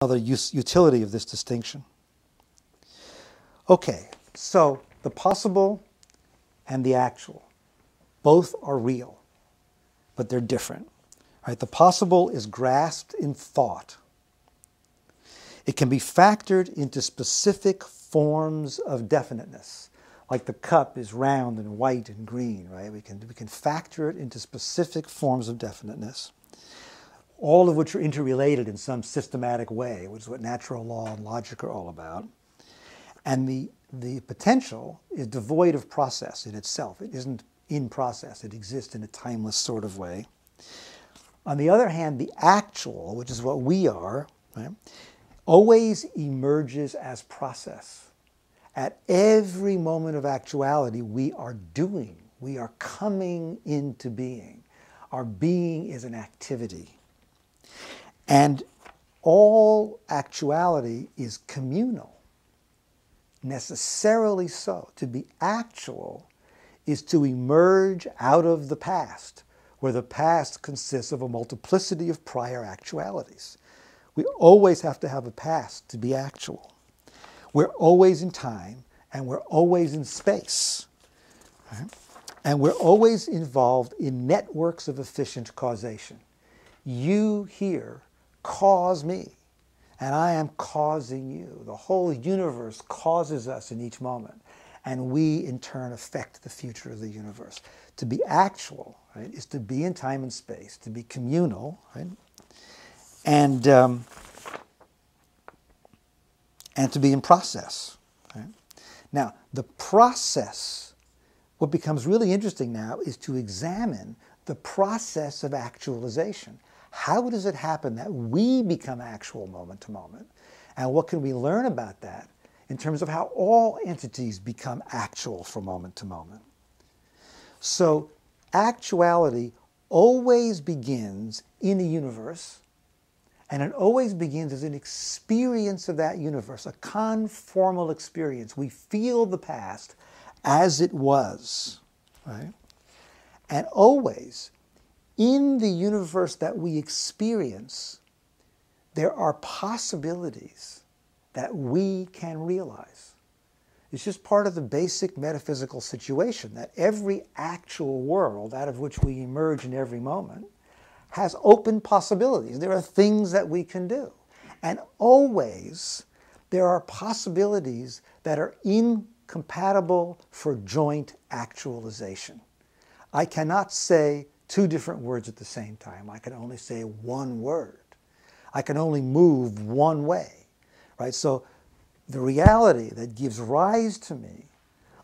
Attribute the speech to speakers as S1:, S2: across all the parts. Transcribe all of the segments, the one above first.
S1: Another utility of this distinction. Okay, so the possible and the actual, both are real, but they're different. Right? The possible is grasped in thought. It can be factored into specific forms of definiteness, like the cup is round and white and green. Right? We can factor it into specific forms of definiteness, all of which are interrelated in some systematic way, which is what natural law and logic are all about. And the potential is devoid of process in itself. It isn't in process. It exists in a timeless sort of way. On the other hand, the actual, which is what we are, right, always emerges as process. At every moment of actuality, we are doing. We are coming into being. Our being is an activity. And all actuality is communal, necessarily so. To be actual is to emerge out of the past, where the past consists of a multiplicity of prior actualities. We always have to have a past to be actual. We're always in time, and we're always in space. Right? And we're always involved in networks of efficient causation. You here cause me, and I am causing you. The whole universe causes us in each moment, and we in turn affect the future of the universe. To be actual, right, is to be in time and space, to be communal, right, and to be in process. Right? Now, the process, what becomes really interesting now is to examine the process of actualization. How does it happen that we become actual moment to moment? And what can we learn about that in terms of how all entities become actual from moment to moment? So actuality always begins in the universe, and it always begins as an experience of that universe, a conformal experience. We feel the past as it was, right? And always, in the universe that we experience, there are possibilities that we can realize. It's just part of the basic metaphysical situation that every actual world out of which we emerge in every moment has open possibilities. There are things that we can do. And always there are possibilities that are incompatible for joint actualization. I cannot say two different words at the same time. I can only say one word. I can only move one way, right? So the reality that gives rise to me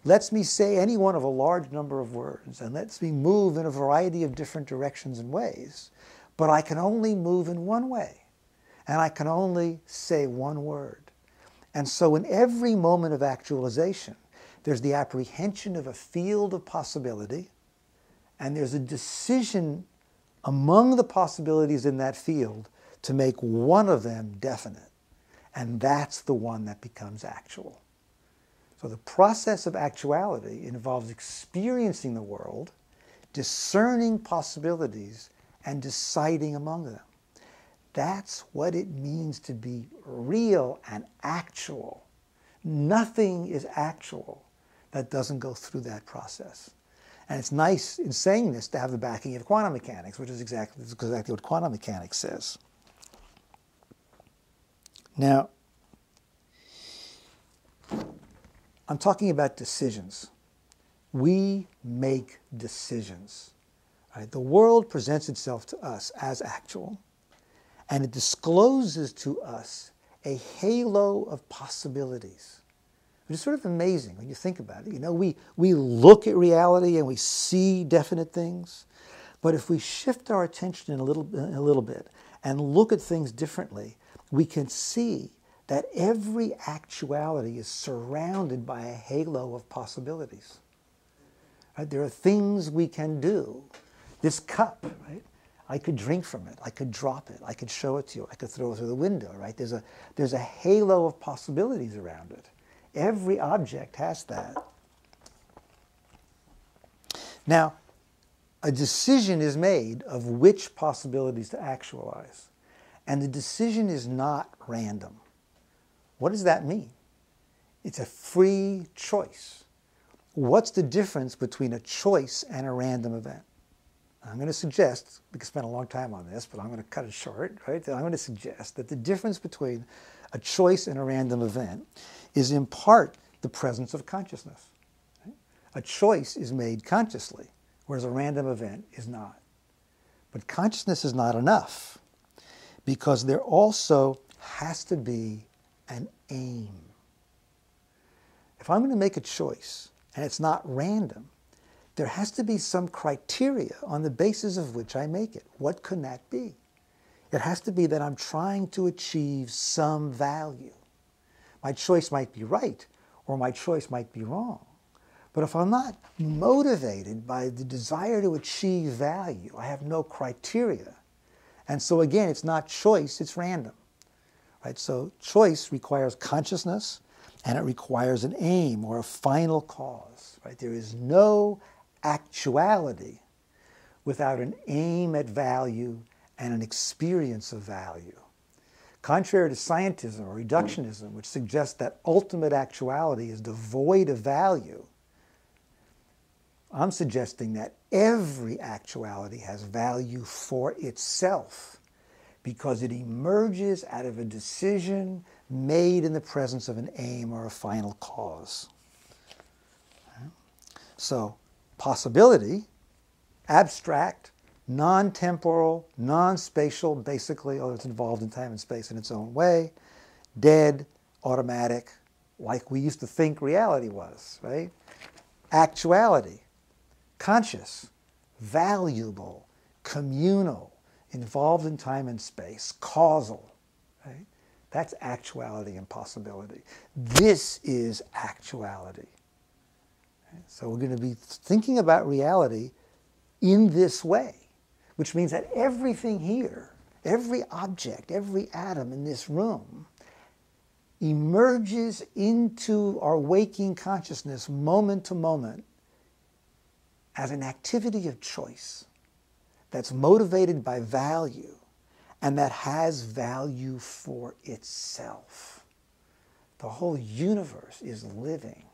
S1: lets me say any one of a large number of words and lets me move in a variety of different directions and ways, but I can only move in one way, and I can only say one word. And so in every moment of actualization, there's the apprehension of a field of possibility, and there's a decision among the possibilities in that field to make one of them definite. And that's the one that becomes actual. So the process of actuality involves experiencing the world, discerning possibilities, and deciding among them. That's what it means to be real and actual. Nothing is actual that doesn't go through that process. And it's nice in saying this to have the backing of quantum mechanics, which is exactly what quantum mechanics says. Now, I'm talking about decisions. We make decisions. Right? The world presents itself to us as actual, and it discloses to us a halo of possibilities. Which is sort of amazing when you think about it. You know, we look at reality and we see definite things, but if we shift our attention in a little bit and look at things differently, we can see that every actuality is surrounded by a halo of possibilities. Right? There are things we can do. This cup, right? I could drink from it. I could drop it. I could show it to you. I could throw it through the window. Right? There's a halo of possibilities around it. Every object has that. Now, a decision is made of which possibilities to actualize. and the decision is not random. What does that mean? It's a free choice. What's the difference between a choice and a random event? I'm going to suggest, we could spend a long time on this, but I'm going to cut it short, right? I'm going to suggest that the difference between a choice and a random event is in part the presence of consciousness. Right? A choice is made consciously, whereas a random event is not. But consciousness is not enough, because there also has to be an aim. If I'm going to make a choice, and it's not random, there has to be some criteria on the basis of which I make it. What can that be? It has to be that I'm trying to achieve some value. My choice might be right, or my choice might be wrong. But if I'm not motivated by the desire to achieve value, I have no criteria. And so again, it's not choice, it's random. Right? So choice requires consciousness, and it requires an aim or a final cause. Right? There is no actuality without an aim at value and an experience of value. Contrary to scientism or reductionism, which suggests that ultimate actuality is devoid of value, I'm suggesting that every actuality has value for itself because it emerges out of a decision made in the presence of an aim or a final cause. So, possibility, abstract, non-temporal, non-spatial, basically, although it's involved in time and space in its own way, dead, automatic, like we used to think reality was, right? Actuality, conscious, valuable, communal, involved in time and space, causal, right? That's actuality and possibility. This is actuality. So we're going to be thinking about reality in this way, which means that everything here, every object, every atom in this room emerges into our waking consciousness moment to moment as an activity of choice that's motivated by value and that has value for itself. The whole universe is living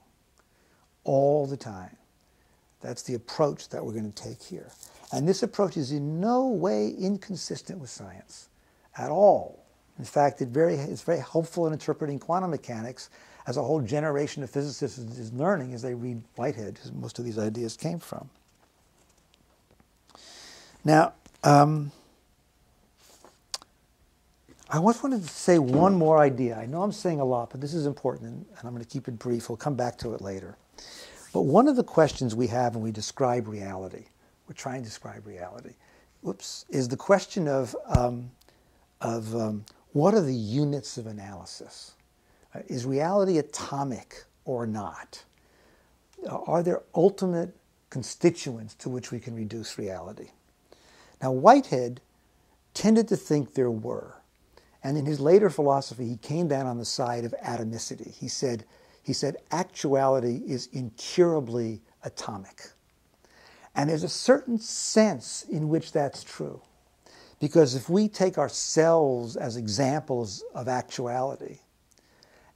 S1: all the time. That's the approach that we're going to take here. And this approach is in no way inconsistent with science at all. In fact, it's very helpful in interpreting quantum mechanics, as a whole generation of physicists is learning as they read Whitehead, because most of these ideas came from. Now, I just wanted to say one more idea. I know I'm saying a lot, but this is important, and I'm going to keep it brief. We'll come back to it later. But one of the questions we have when we describe reality, we're trying to describe reality, is the question of what are the units of analysis? Is reality atomic or not? Are there ultimate constituents to which we can reduce reality? Now, Whitehead tended to think there were. And in his later philosophy, he came down on the side of atomicity. He said actuality is incurably atomic. And there's a certain sense in which that's true. Because if we take ourselves as examples of actuality,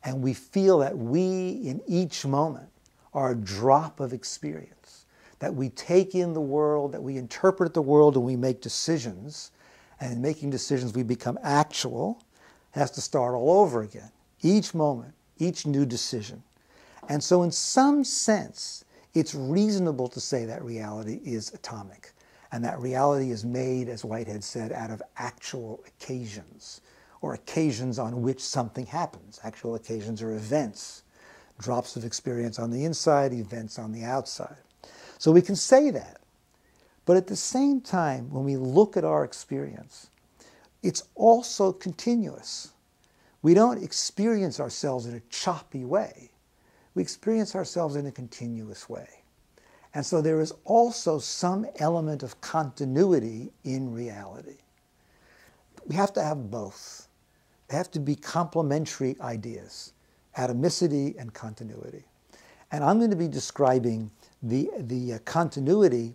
S1: and we feel that we, in each moment, are a drop of experience, that we take in the world, that we interpret the world, and we make decisions, and in making decisions we become actual, it has to start all over again. Each moment, each new decision. And so in some sense, it's reasonable to say that reality is atomic, and that reality is made, as Whitehead said, out of actual occasions, or occasions on which something happens. Actual occasions are events, drops of experience on the inside, events on the outside. So we can say that. But at the same time, when we look at our experience, it's also continuous. We don't experience ourselves in a choppy way. We experience ourselves in a continuous way. And so there is also some element of continuity in reality. We have to have both. They have to be complementary ideas, atomicity and continuity. And I'm going to be describing the continuity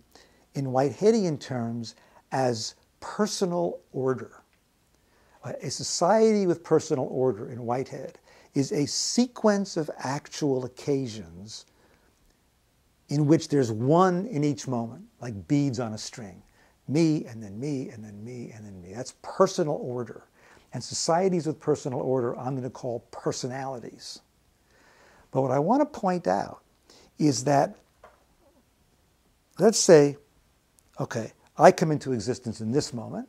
S1: in Whiteheadian terms as personal order. A society with personal order in Whitehead is a sequence of actual occasions in which there's one in each moment, like beads on a string. Me, and then me, and then me, and then me. That's personal order. And societies with personal order I'm going to call personalities. But what I want to point out is that, let's say, okay, I come into existence in this moment,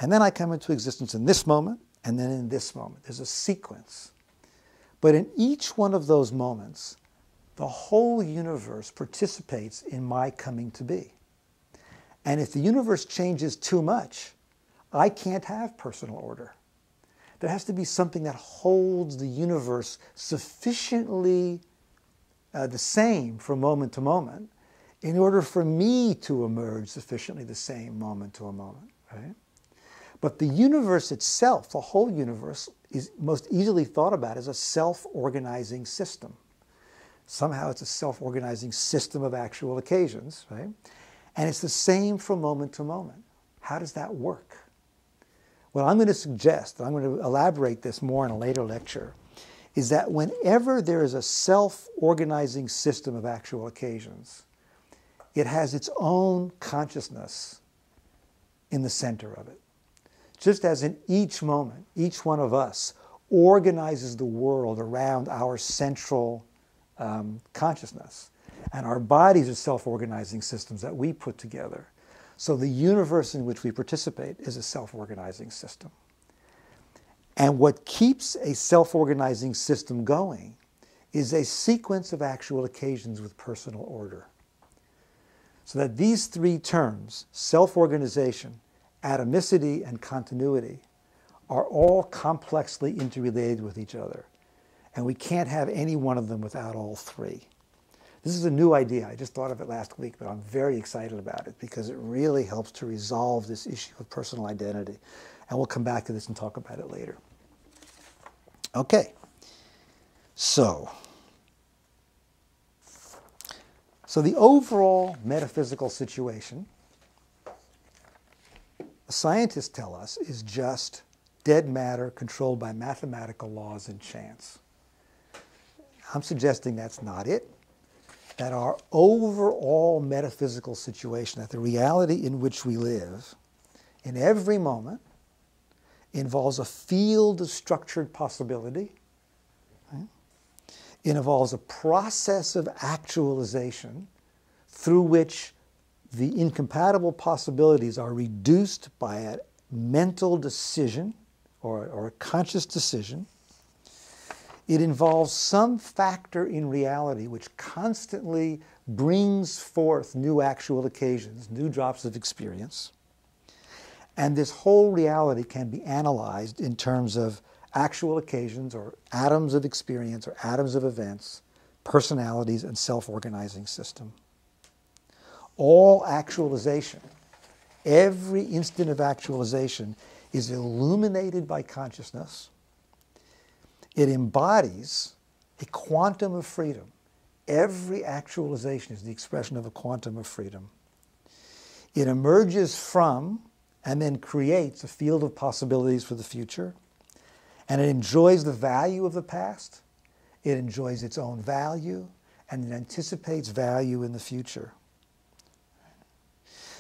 S1: and then I come into existence in this moment, and then in this moment. There's a sequence. But in each one of those moments, the whole universe participates in my coming to be. And if the universe changes too much, I can't have personal order. There has to be something that holds the universe sufficiently the same from moment to moment in order for me to emerge sufficiently the same moment to a moment, right? But the universe itself, the whole universe, is most easily thought about as a self-organizing system. Somehow it's a self-organizing system of actual occasions, right? And it's the same from moment to moment. How does that work? What I'm going to suggest, and I'm going to elaborate this more in a later lecture, is that whenever there is a self-organizing system of actual occasions, it has its own consciousness in the center of it. Just as in each moment, each one of us organizes the world around our central consciousness. And our bodies are self-organizing systems that we put together. So the universe in which we participate is a self-organizing system. And what keeps a self-organizing system going is a sequence of actual occasions with personal order. So that these three terms, self-organization, atomicity, and continuity, are all complexly interrelated with each other. And we can't have any one of them without all three. This is a new idea. I just thought of it last week, but I'm very excited about it because it really helps to resolve this issue of personal identity. And we'll come back to this and talk about it later. Okay. So the overall metaphysical situation, the scientists tell us, is just dead matter controlled by mathematical laws and chance. I'm suggesting that's not it. That our overall metaphysical situation, that the reality in which we live, in every moment, involves a field of structured possibility. Right? It involves a process of actualization through which the incompatible possibilities are reduced by a mental decision or a conscious decision. It involves some factor in reality which constantly brings forth new actual occasions, new drops of experience. And this whole reality can be analyzed in terms of actual occasions or atoms of experience or atoms of events, personalities, and self-organizing system. All actualization, every instant of actualization, is illuminated by consciousness. It embodies a quantum of freedom. Every actualization is the expression of a quantum of freedom. It emerges from and then creates a field of possibilities for the future. And it enjoys the value of the past. It enjoys its own value. And it anticipates value in the future.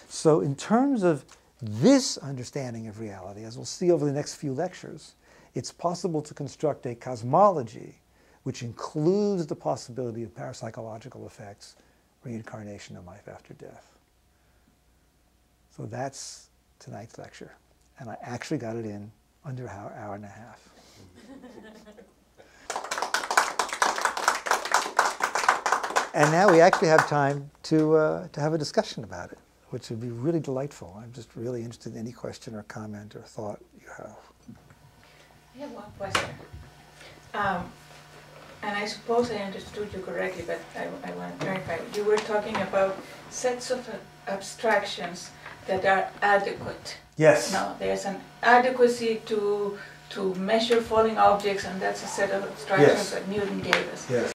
S1: So in terms of this understanding of reality, as we'll see over the next few lectures, it's possible to construct a cosmology which includes the possibility of parapsychological effects, reincarnation, and life after death. So that's tonight's lecture. And I actually got it in under an hour and a half. And now we actually have time to have a discussion about it, which would be really delightful. I'm just really interested in any question or comment or thought you have.
S2: I have one question. And I suppose I understood you correctly, but I want to clarify. You were talking about sets of abstractions that are adequate.
S1: Yes.
S2: No, there's an adequacy to measure falling objects, and that's a set of abstractions
S1: Yes.
S2: that Newton gave us.
S1: Yes.